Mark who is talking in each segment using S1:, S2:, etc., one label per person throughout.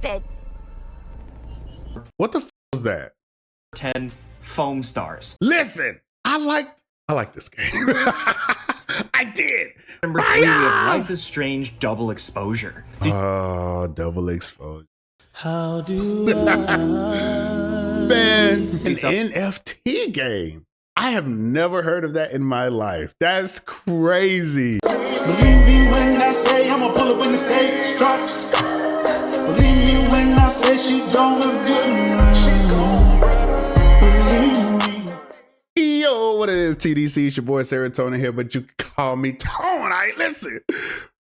S1: it.
S2: What the f was that?
S3: 10 foam stars.
S2: Listen, I like this game. I did.
S3: Number 3, we have Life is Strange Double Exposure.
S2: Double exposure.
S4: How do I?
S2: Man, an NFT game. I have never heard of that in my life. That's crazy.
S4: Believe me when I say I'ma pull up when the stage drops. Believe me when I say she don't look good.
S2: Yo, what it is, TDC? It's your boy Srotonn here, but you can call me Tone. All right, listen.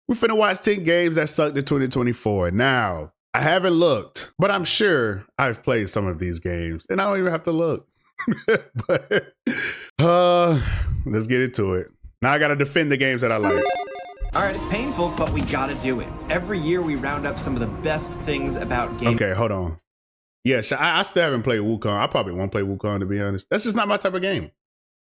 S2: We finna watch 10 games that sucked in 2024. Now, I haven't looked, but I'm sure I've played some of these games, and I don't even have to look. But let's get into it. Now I gotta defend the games that I like.
S3: All right, it's painful, but we gotta do it. Every year we round up some of the best things about games.
S2: Okay, hold on. Yeah, I still haven't played Wukong. I probably won't play Wukong, to be honest. That's just not my type of game.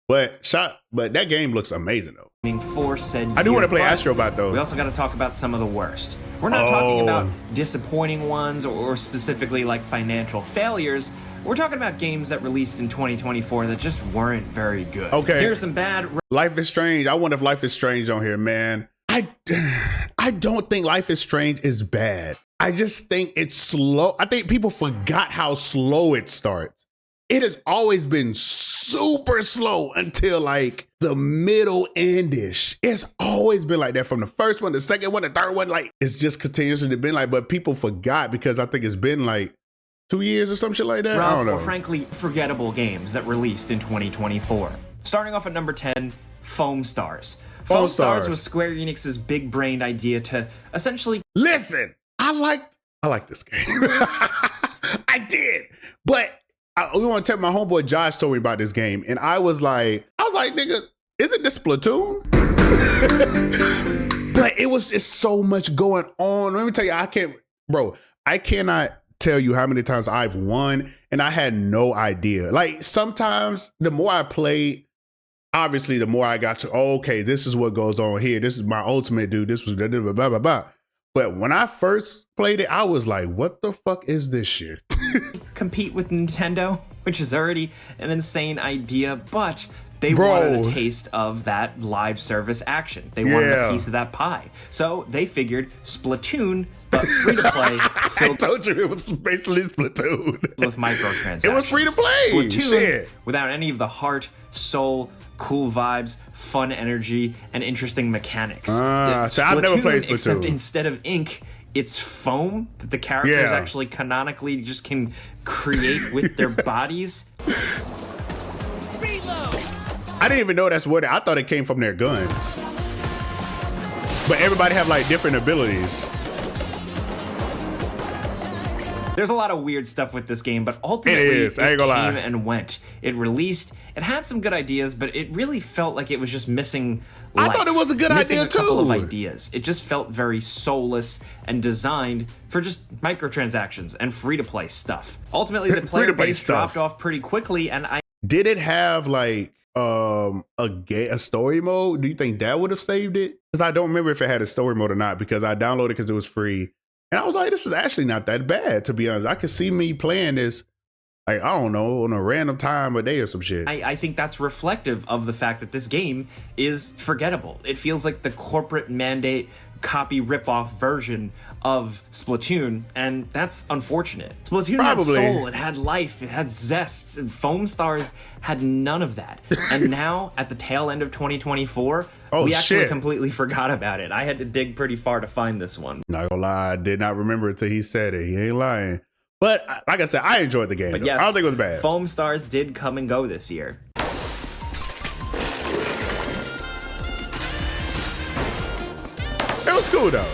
S2: But that game looks amazing though.
S3: For said
S2: I do want to play
S3: but
S2: Astrobot though.
S3: We also got to talk about some of the worst. We're not talking about disappointing ones or specifically like financial failures. We're talking about games that released in 2024 that just weren't very good.
S2: Okay.
S3: Here's some bad.
S2: Life is Strange. I wonder if Life is Strange on here, man. I don't think Life is Strange is bad. I just think it's slow. I think people forgot how slow it starts. It has always been super slow until like the middle endish. It's always been like that from the first one, the second one, the third one. Like it's just continuously been like, but people forgot because I think it's been like 2 years or some shit like that. I don't know.
S3: Or frankly, forgettable games that released in 2024. Starting off at number 10, Foam Stars. Foam Stars was Square Enix's big-brained idea to essentially...
S2: Listen, I like this game. I did, but we want to tell my homeboy Josh told me about this game, and I was like, nigga, isn't this Splatoon? But it's so much going on. Let me tell you, I cannot tell you how many times I've won and I had no idea. Like sometimes the more I played, obviously the more I got to, okay, this is what goes on here. This is my ultimate dude. This was blah, blah, blah, blah, blah. But when I first played it, I was like, what the fuck is this shit?
S3: Compete with Nintendo, which is already an insane idea, but they wanted a taste of that live service action. They wanted a piece of that pie. So they figured Splatoon, but free to play.
S2: I told you it was basically Splatoon.
S3: With microtransactions.
S2: It was free to play.
S3: Splatoon, without any of the heart, soul, cool vibes, fun energy, and interesting mechanics.
S2: So I've never played Splatoon.
S3: Except instead of ink, it's foam that the characters actually canonically just can create with their bodies.
S2: I didn't even know that's what I thought it came from their guns. But everybody have like different abilities.
S3: There's a lot of weird stuff with this game, but ultimately it
S2: came
S3: and went. It released, it had some good ideas, but it really felt like it was just missing life.
S2: I thought it was a good idea
S3: a
S2: too.
S3: Couple of ideas. It just felt very soulless and designed for just microtransactions and free-to-play stuff. Ultimately, the player base dropped off pretty quickly, and
S2: Did it have like a story mode? Do you think that would have saved it? Because I don't remember if it had a story mode or not, because I downloaded it because it was free. And I was like, this is actually not that bad, to be honest. I could see me playing this, like, I don't know, on a random time of day or some shit.
S3: I think that's reflective of the fact that this game is forgettable. It feels like the corporate mandate copy ripoff version of Splatoon, and that's unfortunate. Splatoon had soul, it had life, it had zest, and Foam Stars had none of that. And now, at the tail end of 2024, we actually completely forgot about it. I had to dig pretty far to find this one.
S2: Not gonna lie, I did not remember it till he said it. He ain't lying. But like I said, I enjoyed the game.
S3: But yes,
S2: I don't think it was bad.
S3: Foam Stars did come and go this year.
S2: It was cool though.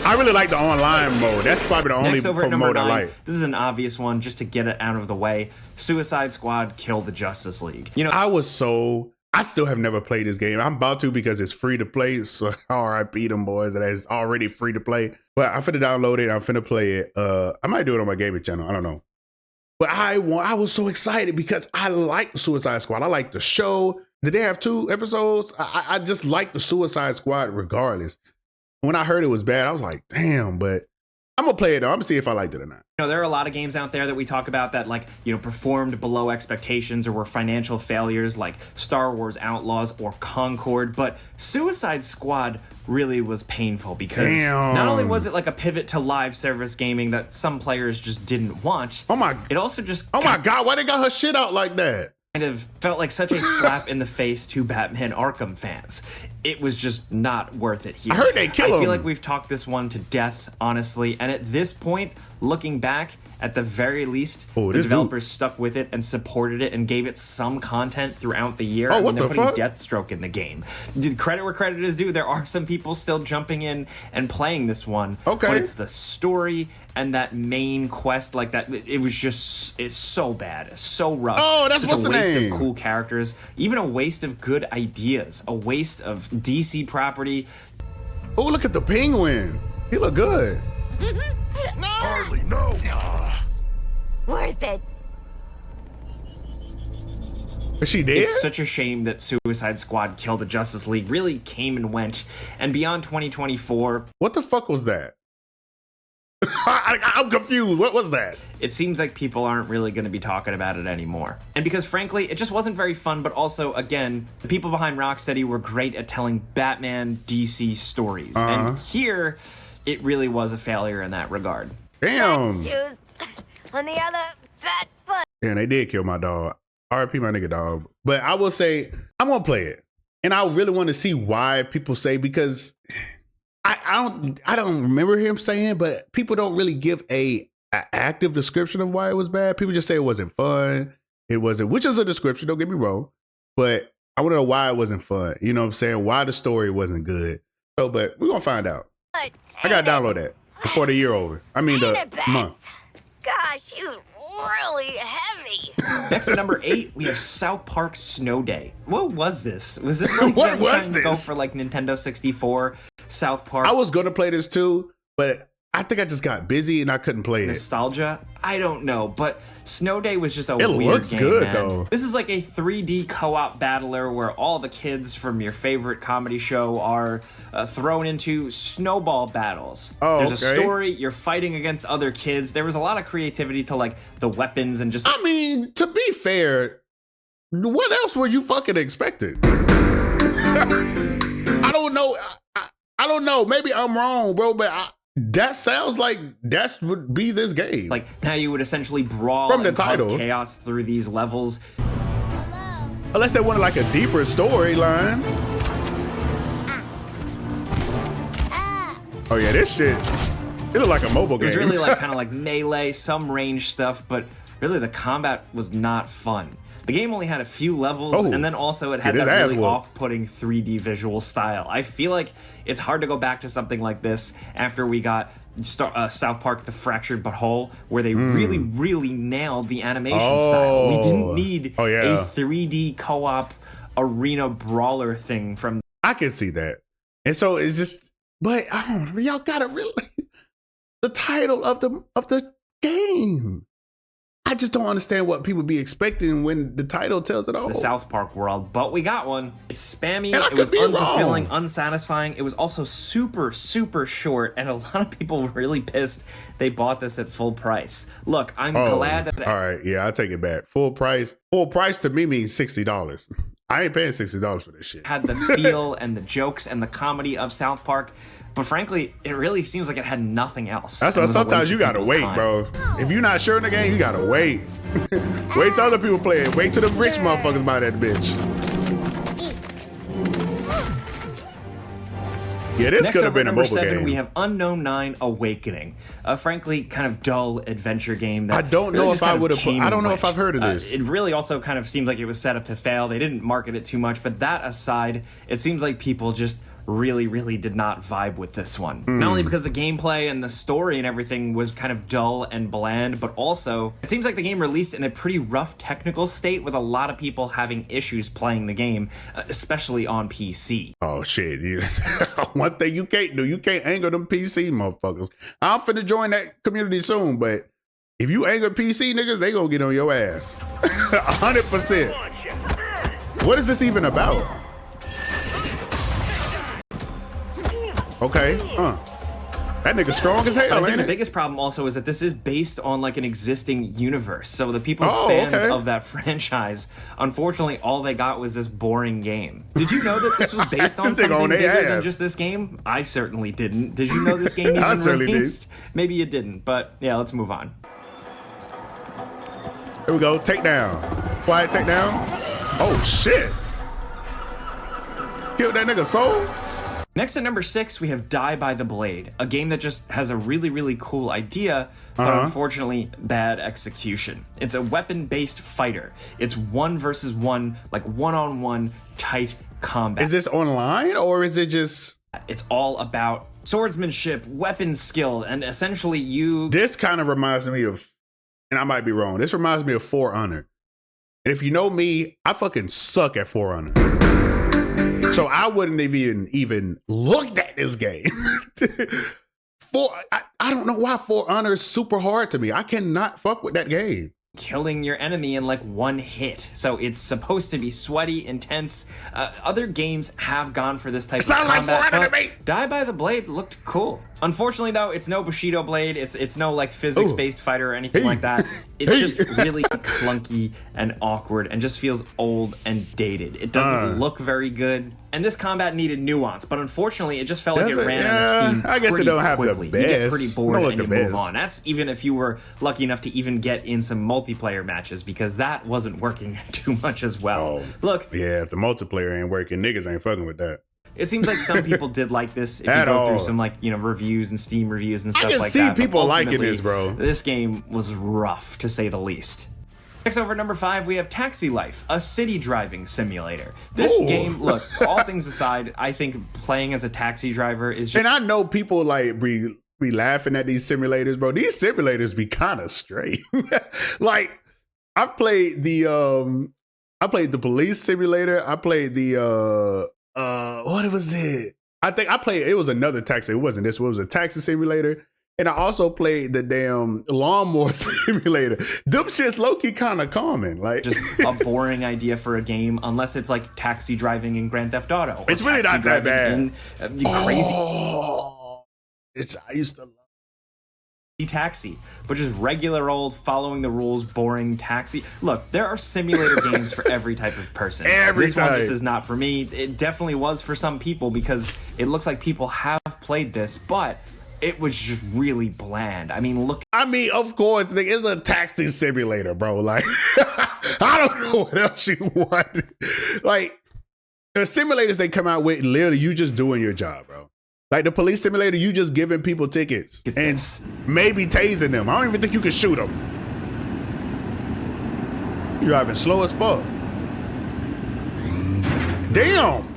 S2: I really like the online mode. That's probably the only mode I like.
S3: This is an obvious one, just to get it out of the way. Suicide Squad Kill the Justice League. You know,
S2: I still have never played this game. I'm about to because it's free to play. So RIP them boys that is already free to play. But I'm finna download it. I'm finna play it. I might do it on my gaming channel. I don't know. But I was so excited because I like Suicide Squad. I like the show. Did they have 2 episodes? I just like the Suicide Squad regardless. When I heard it was bad, I was like, damn, but I'm gonna play it though. I'm gonna see if I liked it or not.
S3: You know, there are a lot of games out there that we talk about that, like, you know, performed below expectations or were financial failures, like Star Wars Outlaws or Concord. But Suicide Squad really was painful because not only was it like a pivot to live service gaming that some players just didn't want. It also just
S2: my God, why they got her shit out like that?
S3: Kind of felt like such a slap in the face to Batman Arkham fans. It was just not worth it here.
S2: I heard they kill him.
S3: I feel like we've talked this one to death, honestly. And at this point, looking back, at the very least, the developers stuck with it and supported it and gave it some content throughout the year.
S2: Oh, what
S3: they're
S2: the
S3: putting
S2: fuck?
S3: Deathstroke in the game. Credit where credit is due. There are some people still jumping in and playing this one.
S2: Okay.
S3: But it's the story and that main quest, like that. It was just, it's so bad, so rough.
S2: Oh, that's
S3: such
S2: what's
S3: a
S2: the
S3: waste
S2: name?
S3: of cool characters, even a waste of good ideas, a waste of DC property.
S2: Oh, look at the penguin. He look good.
S1: Hardly no.
S5: Worth it.
S2: Is she dead?
S3: It's such a shame that Suicide Squad Kill the Justice League really came and went. And beyond 2024,
S2: What the fuck was that? I'm confused. What was that?
S3: it seems like people aren't really going to be talking about it anymore. And because frankly, it just wasn't very fun, but also, again, the people behind Rocksteady were great at telling Batman DC stories. And here, it really was a failure in that regard.
S2: Damn.
S5: Shoes on the other fat foot.
S2: Damn, they did kill my dog. RIP my nigga dog. But I will say, I'm gonna play it. And I really want to see why people say, because I don't remember him saying, but people don't really give a active description of why it was bad. People just say it wasn't fun. It wasn't, which is a description, don't get me wrong. But I want to know why it wasn't fun. You know what I'm saying? Why the story wasn't good. So, but we're gonna find out. I gotta download that before the year over. I mean the month.
S5: Gosh, he's really heavy.
S3: Next at number 8, we have South Park Snow Day. What was this? Was this like
S2: What
S3: them
S2: was
S3: trying to go
S2: this?
S3: for like Nintendo 64, South Park?
S2: I was gonna play this too, but I think I just got busy and I couldn't play it.
S3: Nostalgia? I don't know, but Snow Day was just a
S2: It
S3: weird
S2: looks
S3: game,
S2: good,
S3: man.
S2: though.
S3: This is like a 3D co-op battler where all the kids from your favorite comedy show are thrown into snowball battles.
S2: Oh,
S3: There's a
S2: okay.
S3: story, you're fighting against other kids. There was a lot of creativity to like the weapons and just...
S2: I mean, to be fair, what else were you fucking expecting? I don't know. I don't know. Maybe I'm wrong, bro, but that sounds like that would be this game.
S3: Like, now you would essentially brawl
S2: From the
S3: and cause
S2: title.
S3: chaos through these levels.
S2: Unless they wanted like a deeper storyline. Oh yeah, this shit. It looked like a mobile
S3: It
S2: game.
S3: was really like kind of like melee, some range stuff, but really the combat was not fun. The game only had a few levels,
S2: Oh.
S3: and then also it had
S2: Get his
S3: that
S2: ass
S3: really
S2: whooped.
S3: off-putting 3D visual style. I feel like it's hard to go back to something like this after we got South Park: The Fractured But Whole, where they really nailed the animation style. We didn't need
S2: Oh, yeah.
S3: a 3D co-op arena brawler thing from...
S2: I can see that. And so it's just, but y'all gotta really the title of the game. I just don't understand what people be expecting when the title tells it all.
S3: the South Park world, but we got one. It's spammy,
S2: And I
S3: it was
S2: could be
S3: unfulfilling,
S2: wrong.
S3: unsatisfying. It was also super short, and a lot of people were really pissed they bought this at full price. Look, I'm glad that...
S2: All right, yeah, I take it back. Full price. Full price to me means $60. I ain't paying $60 for this shit.
S3: had the feel and the jokes and the comedy of South Park, but frankly, it really seems like it had nothing else.
S2: That's
S3: It
S2: why
S3: was a
S2: sometimes
S3: waste
S2: you
S3: of
S2: gotta
S3: people's
S2: wait,
S3: time.
S2: bro. If you're not sure in the game, you gotta wait. Wait till other people play it. Wait till the rich motherfuckers buy that bitch. Yeah, this
S3: Next
S2: could
S3: up
S2: have been
S3: at
S2: a
S3: number
S2: mobile
S3: 7,
S2: game.
S3: we have Unknown 9 Awakening, a frankly kind of dull adventure game that
S2: I don't
S3: really
S2: know
S3: just
S2: if I
S3: kind of
S2: would have.
S3: came
S2: I don't
S3: and
S2: know if
S3: went.
S2: I've heard of this.
S3: It really also kind of seemed like it was set up to fail. They didn't market it too much, but that aside, it seems like people just really did not vibe with this one. Not only because the gameplay and the story and everything was kind of dull and bland, but also it seems like the game released in a pretty rough technical state with a lot of people having issues playing the game, especially on PC.
S2: Oh shit! One thing you can't do, you can't anger them PC motherfuckers. I'm finna join that community soon, but if you anger PC niggas, they gonna get on your ass. 100%. What is this even about? Okay, That nigga strong as
S3: I
S2: hell,
S3: think
S2: ain't
S3: the
S2: it?
S3: biggest problem also is that this is based on like an existing universe. So the people
S2: Oh,
S3: fans
S2: okay.
S3: of that franchise, unfortunately, all they got was this boring game. Did you know that this was based on
S2: This nigga
S3: something
S2: on their
S3: bigger than
S2: ass.
S3: just this game? I certainly didn't. Did you know this game even
S2: I certainly did.
S3: released? Maybe you didn't, but yeah, let's move on.
S2: Here we go. Takedown. Quiet takedown. Oh shit. Killed that nigga soul.
S3: Next at number 6, we have Die by the Blade, a game that just has a really, really cool idea, but unfortunately bad execution. It's a weapon-based fighter. It's 1 versus 1, like one-on-one tight combat.
S2: Is this online or is it just?
S3: It's all about swordsmanship, weapon skill, and essentially you...
S2: This kind of reminds me of, and I might be wrong. This reminds me of For Honor. And if you know me, I fucking suck at For Honor. So I wouldn't have even looked at this game. I don't know why For Honor is super hard to me. I cannot fuck with that game.
S3: killing your enemy in like one hit. So it's supposed to be sweaty, intense. Other games have gone for this type of combat, but Die by the Blade looked cool. Unfortunately, though, it's no Bushido Blade. It's no like physics-based fighter or anything like that. It's just really clunky and awkward and just feels old and dated. It doesn't look very good. And this combat needed nuance, but unfortunately, it just felt like it ran out of steam.
S2: I guess it don't have
S3: quickly.
S2: the best.
S3: You get pretty bored and you move
S2: best.
S3: on. That's even if you were lucky enough to even get in some multiplayer matches, because that wasn't working too much as well.
S2: Oh,
S3: Look,
S2: yeah, if the multiplayer ain't working, niggas ain't fucking with that.
S3: it seems like some people did like this. If you go through some like reviews and Steam reviews and stuff like that.
S2: I can see people liking this, bro.
S3: This game was rough, to say the least. Next over number 5, we have Taxi Life, a city driving simulator. This game, look, all things aside, I think playing as a taxi driver is just...
S2: And I know people like be laughing at these simulators, bro. These simulators be kind of straight. Like, I've played the police simulator. I played the what was it? I think I played, it was another taxi. It wasn't this one. It was a taxi simulator. And I also played the damn lawnmower simulator. Them shit's low-key kind of common. Like,
S3: just a boring idea for a game, unless it's like taxi driving in Grand Theft Auto. Or
S2: it's really not that bad.
S3: In, crazy
S2: I used to love
S3: Taxi, but just regular old following the rules, boring taxi. Look, there are simulator games for every type of person. This one just is not for me. It definitely was for some people because it looks like people have played this, but it was just really bland. I mean, look.
S2: I mean, of course, it's a taxi simulator, bro. Like, I don't know what else you want. Like, the simulators they come out with, literally, you just doing your job, bro. Like the police simulator, you just giving people tickets and maybe tasing them. I don't even think you can shoot them. You're driving slow as fuck. Damn.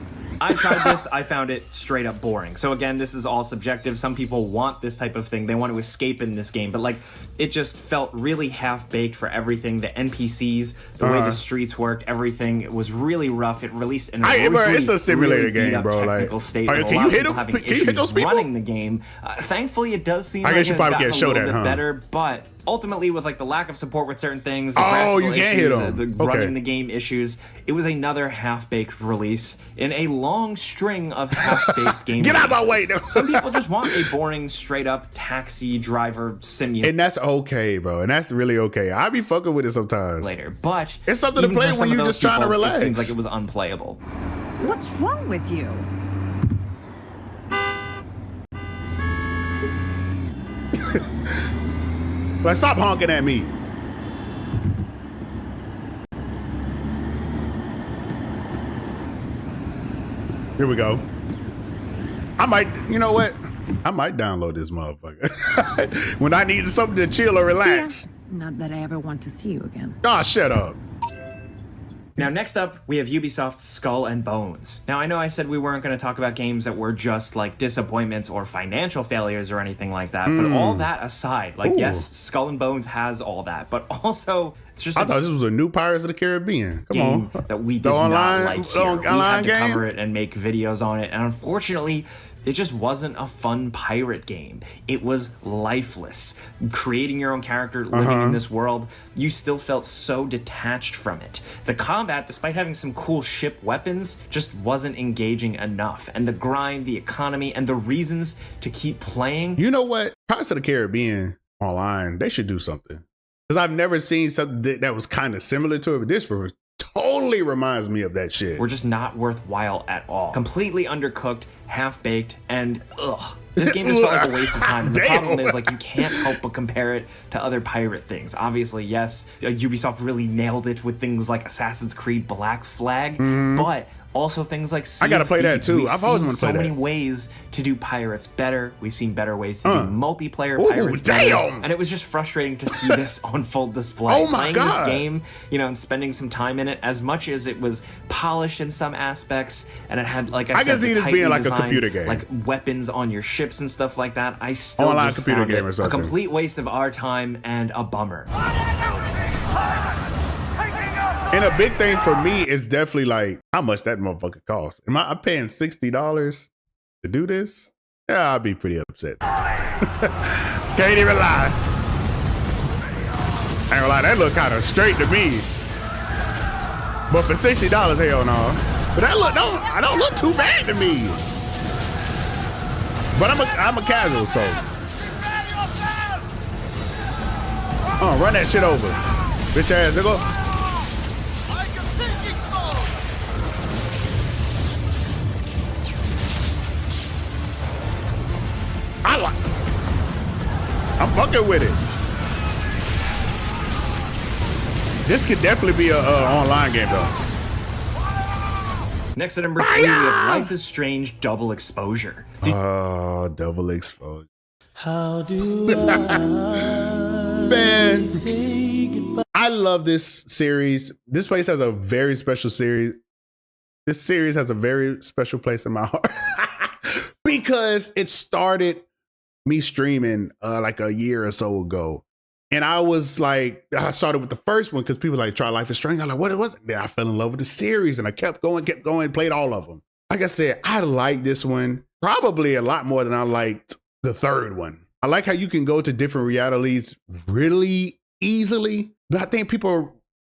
S3: I tried this. I found it straight up boring. So again, this is all subjective. Some people want this type of thing. They want to escape in this game. But like, it just felt really half-baked for everything. The NPCs, the way the streets worked, everything was really rough. It released in a
S2: it's a simulator game, bro.
S3: Technical state.
S2: Can you hit them?
S3: Having
S2: Can you hit those people?
S3: running the game. Thankfully, it does seem
S2: I
S3: like
S2: guess you
S3: it's
S2: probably
S3: gotten
S2: can't
S3: a
S2: show
S3: little
S2: that,
S3: bit
S2: huh?
S3: better, but ultimately, with like the lack of support with certain things, the
S2: you
S3: graphical
S2: can't hit
S3: issues,
S2: them.
S3: the running the game issues, it was another half-baked release in a long string of half-baked game.
S2: Get out of my way!
S3: Some people just want a boring, straight-up taxi driver simulator.
S2: And that's okay, bro. And that's really okay. I be fucking with it sometimes.
S3: Later, but
S2: it's something to
S3: even
S2: play
S3: for some
S2: when
S3: of
S2: you're
S3: those
S2: just trying to
S3: people,
S2: relax.
S3: It seems like it was unplayable.
S6: What's wrong with you?
S2: Like, stop honking at me. Here we go. I might, you know what? I might download this motherfucker. When I need something to chill or relax.
S6: Not that I ever want to see you again.
S2: Oh, shut up.
S3: Now, next up, we have Ubisoft's Skull and Bones. Now, I know I said we weren't going to talk about games that were just like disappointments or financial failures or anything like that, but all that aside, like, yes, Skull and Bones has all that, but also it's just
S2: I thought this was a new Pirates of the Caribbean. Come
S3: game
S2: on.
S3: that we did
S2: online,
S3: not like here. We had to
S2: game?
S3: cover it and make videos on it, and unfortunately, It just wasn't a fun pirate game. It was lifeless. Creating your own character, living in this world, you still felt so detached from it. The combat, despite having some cool ship weapons, just wasn't engaging enough. And the grind, the economy, and the reasons to keep playing.
S2: You know what? Pirates of the Caribbean online, they should do something. Because I've never seen something that was kind of similar to it, but this was totally reminds me of that shit.
S3: Were just not worthwhile at all. Completely undercooked, half-baked, and ugh. This game just felt like a waste of time. And the problem is, like, you can't help but compare it to other pirate things. Obviously, yes, Ubisoft really nailed it with things like Assassin's Creed Black Flag, but also things like Sea
S2: I gotta
S3: of
S2: play that
S3: Thieves.
S2: too.
S3: We've
S2: I've always
S3: seen
S2: wanted to
S3: so
S2: play
S3: many
S2: that.
S3: ways to do pirates better. We've seen better ways to do multiplayer
S2: Ooh,
S3: pirates better.
S2: damn.
S3: And it was just frustrating to see this on full display.
S2: Oh my
S3: Playing
S2: God.
S3: this game, you know, and spending some time in it, as much as it was polished in some aspects, and it had, like I
S2: I
S3: said,
S2: can see
S3: the
S2: this
S3: tightly
S2: being like a
S3: designed,
S2: computer game.
S3: like weapons on your ships and stuff like that. I still
S2: Online
S3: just
S2: computer
S3: found
S2: game or
S3: it a
S2: something.
S3: complete waste of our time and a bummer.
S2: And a big thing for me is definitely like how much that motherfucker costs. I'm paying $60 to do this? Yeah, I'll be pretty upset. Can't even lie. I ain't gonna lie, that look kind of straight to me. But for $60, hell no. But that look, I don't look too bad to me. But I'm a casual, so. Oh, run that shit over. Bitch ass nigga. I'm fucking with it. This could definitely be a online game though.
S3: Next at number 3, we have Life is Strange Double Exposure.
S2: Double exposure.
S4: How do
S2: Man,
S4: say goodbye?
S2: I love this series. This place has a very special series. This series has a very special place in my heart because it started me streaming like a year or so ago. And I was like, I started with the first one because people like try Life is Strange. I'm like, what was it? Then I fell in love with the series and I kept going, played all of them. Like I said, I like this one probably a lot more than I liked the third one. I like how you can go to different realities really easily, but I think people are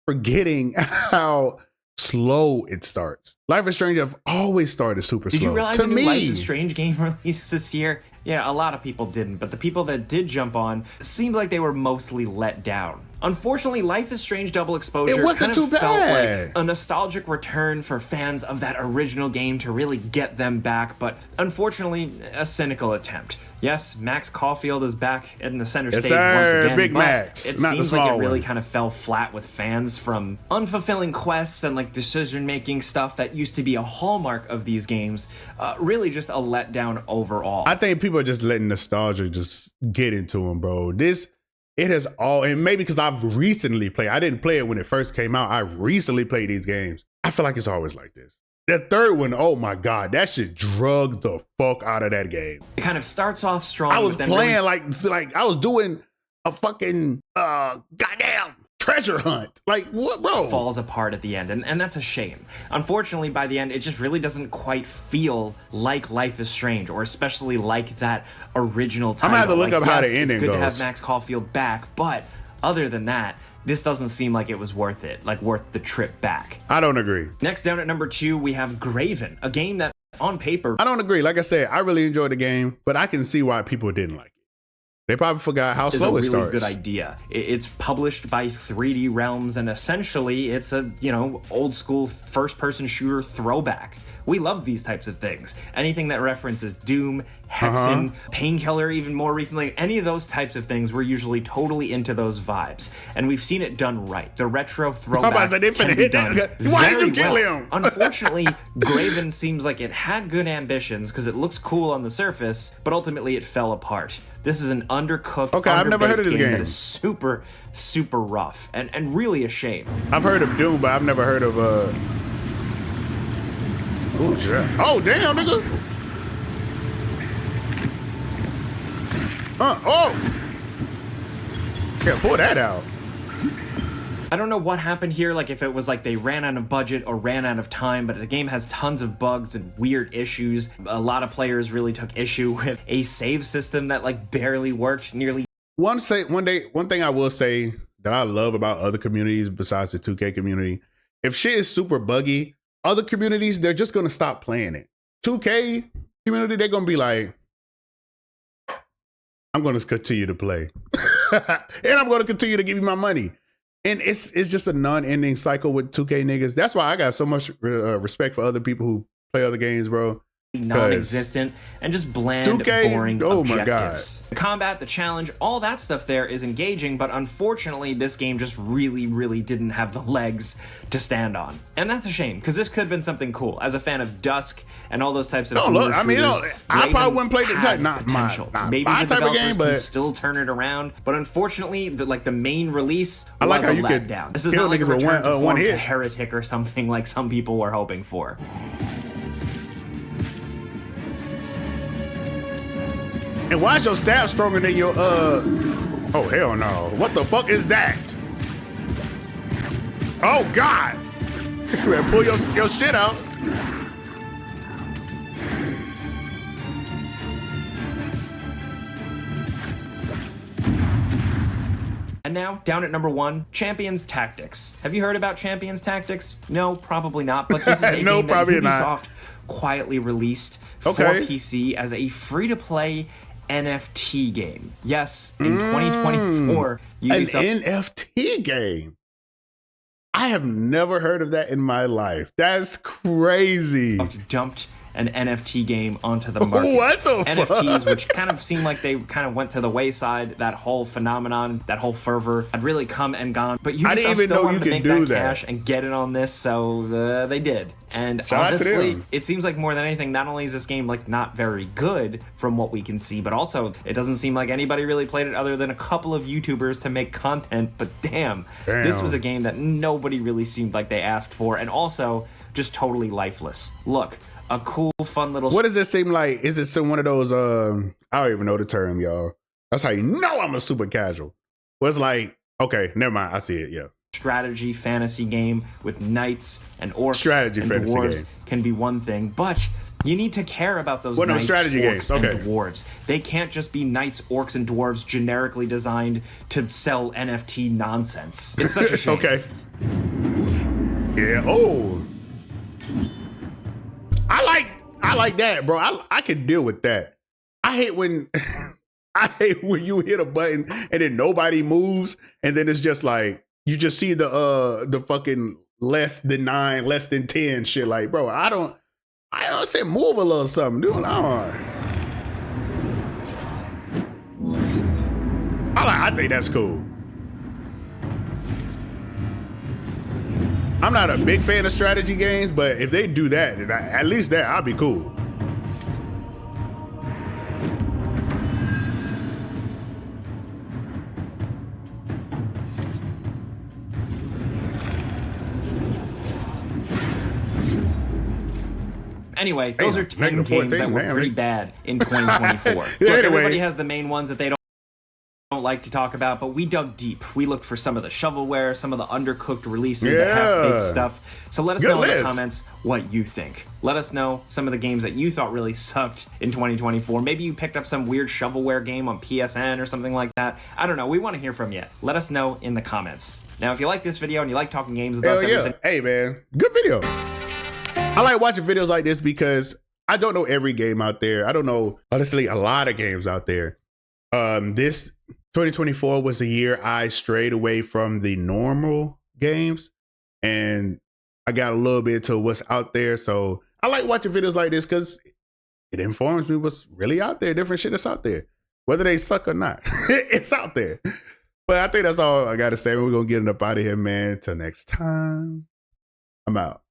S2: forgetting how slow it starts. Life is Strange have always started super slow.
S3: Did you realize
S2: to
S3: the new
S2: me,
S3: Life is Strange game released this year? Yeah, a lot of people didn't, but the people that did jump on seemed like they were mostly let down. Unfortunately, Life is Strange Double Exposure
S2: It wasn't
S3: kind of
S2: too
S3: felt
S2: bad.
S3: like a nostalgic return for fans of that original game to really get them back, but unfortunately, a cynical attempt. Yes, Max Caulfield is back in the center stage once again,
S2: Big
S3: but
S2: Max,
S3: it
S2: not the
S3: seems like
S2: small
S3: it really
S2: one.
S3: kind of fell flat with fans from unfulfilling quests and like decision-making stuff that used to be a hallmark of these games. Really just a letdown overall.
S2: I think people are just letting nostalgia just get into them, bro. It has all, and maybe because I've recently played, I didn't play it when it first came out. I recently played these games. I feel like it's always like this. The third one, oh my God, that shit drugged the fuck out of that game.
S3: It kind of starts off strong.
S2: I was
S3: but then
S2: playing
S3: really
S2: like I was doing a fucking goddamn treasure hunt. Like what, bro?
S3: falls apart at the end, and that's a shame. Unfortunately, by the end, it just really doesn't quite feel like Life is Strange, or especially like that original title.
S2: I'm gonna have to look up how the
S3: yes,
S2: ending
S3: it's good to have
S2: goes.
S3: Max Caulfield back, but other than that, this doesn't seem like it was worth it, like worth the trip back.
S2: I don't agree.
S3: Next down at number 2, we have Graven, a game that on paper
S2: I don't agree. Like I said, I really enjoyed the game, but I can see why people didn't like it. They probably forgot how
S3: is a
S2: slow it
S3: really
S2: starts.
S3: good idea. It's published by 3D Realms, and essentially it's a, old school first-person shooter throwback. We love these types of things. Anything that references Doom, Hexen, Painkiller even more recently, any of those types of things, we're usually totally into those vibes. And we've seen it done right. The retro throwback
S2: about to say, they finna
S3: can be
S2: hit that
S3: done
S2: guy. Why did
S3: very
S2: you kill
S3: well.
S2: him?
S3: Unfortunately, Graven seems like it had good ambitions because it looks cool on the surface, but ultimately it fell apart. This is an undercooked,
S2: Okay, I've never heard of this
S3: game that
S2: game.
S3: is super, super rough and really a shame.
S2: I've heard of Doom, but I've never heard of Oh, yeah. Oh, damn, nigga. Oh. Yeah, pull that out.
S3: I don't know what happened here, like if it was like they ran out of budget or ran out of time, but the game has tons of bugs and weird issues. A lot of players really took issue with a save system that like barely worked nearly.
S2: One thing I will say that I love about other communities besides the 2K community, if shit is super buggy, other communities, they're just gonna stop playing it. 2K community, they're gonna be like, I'm gonna continue to play. And I'm gonna continue to give you my money. And it's just a non-ending cycle with 2K niggas. That's why I got so much respect for other people who play other games, bro.
S3: Non-existent and just bland,
S2: 2K,
S3: boring
S2: oh
S3: objectives.
S2: my God.
S3: The combat, the challenge, all that stuff there is engaging, but unfortunately this game just really didn't have the legs to stand on. And that's a shame, because this could have been something cool. As a fan of Dusk and all those types of
S2: I mean, I probably wouldn't play this. Like, not
S3: potential.
S2: my
S3: Maybe the
S2: type of
S3: developers
S2: game,
S3: can
S2: but
S3: still turn it around. But unfortunately, the main release
S2: I like
S3: was
S2: how
S3: a
S2: you could
S3: letdown. This is
S2: kill
S3: not like a
S2: niggas with
S3: return to
S2: one
S3: form
S2: hit.
S3: Heretic or something like some people were hoping for.
S2: And why is your stab stronger than your oh hell no. What the fuck is that? Oh God. You better pull your shit out.
S3: And now, down at number 1, Champions Tactics. Have you heard about Champions Tactics? No, probably not, but this is a
S2: No,
S3: game that
S2: probably
S3: Ubisoft
S2: not.
S3: quietly released for PC as a free-to-play NFT game. Yes, in 2024, Ubisoft...
S2: An NFT game? I have never heard of that in my life. That's crazy.
S3: dumped an NFT game onto the market.
S2: What the
S3: NFTs,
S2: fuck?
S3: which kind of seemed like they kind of went to the wayside. That whole phenomenon, that whole fervor had really come and gone. But
S2: I didn't
S3: Ubisoft
S2: even
S3: still
S2: know
S3: wanted
S2: you
S3: to
S2: could
S3: make
S2: do
S3: that
S2: that.
S3: cash and get in on this, so they did. And
S2: Shout out to
S3: honestly,
S2: them.
S3: it seems like more than anything, not only is this game like not very good from what we can see, but also it doesn't seem like anybody really played it other than a couple of YouTubers to make content. But damn, this was a game that nobody really seemed like they asked for, and also just totally lifeless. Look, a cool, fun little...
S2: What does it seem like? Is it some one of those, I don't even know the term, y'all. That's how you know I'm a super casual. Was like, okay, never mind. I see it, yeah.
S3: Strategy fantasy game with knights and orcs
S2: Strategy
S3: and
S2: fantasy
S3: dwarves
S2: game.
S3: can be one thing, but you need to care about those
S2: What are
S3: knights,
S2: strategy
S3: orcs,
S2: games? Okay.
S3: and dwarves. They can't just be knights, orcs, and dwarves generically designed to sell NFT nonsense. It's such a shame.
S2: Okay. Yeah. Oh. I like that, bro. I can deal with that. I hate when you hit a button and then nobody moves, and then it's just like you just see the fucking less than 9, less than 10 shit. Like, bro, I don't say move a little something, dude. I think that's cool. I'm not a big fan of strategy games, but if they do that, then at least that, I'll be cool.
S3: Anyway, those are 10
S2: negative
S3: games
S2: 14,
S3: that were
S2: man.
S3: pretty bad in 2024.
S2: Yeah,
S3: Look,
S2: anyway.
S3: everybody has the main ones that they don't like to talk about, but we dug deep. We looked for some of the shovelware, some of the undercooked releases that have big stuff. So let us know in the comments what you think. Let us know some of the games that you thought really sucked in 2024. Maybe you picked up some weird shovelware game on PSN or something like that. I don't know. We want to hear from you. Let us know in the comments. Now, if you like this video and you like talking games with us every single...
S2: Hey, man, good video. I like watching videos like this because I don't know every game out there. I don't know, honestly, a lot of games out there. This 2024 was a year I strayed away from the normal games and I got a little bit to what's out there. So I like watching videos like this because it informs me what's really out there, different shit that's out there, whether they suck or not. It's out there. But I think that's all I got to say. We're going to get it up out of here, man. Till next time, I'm out.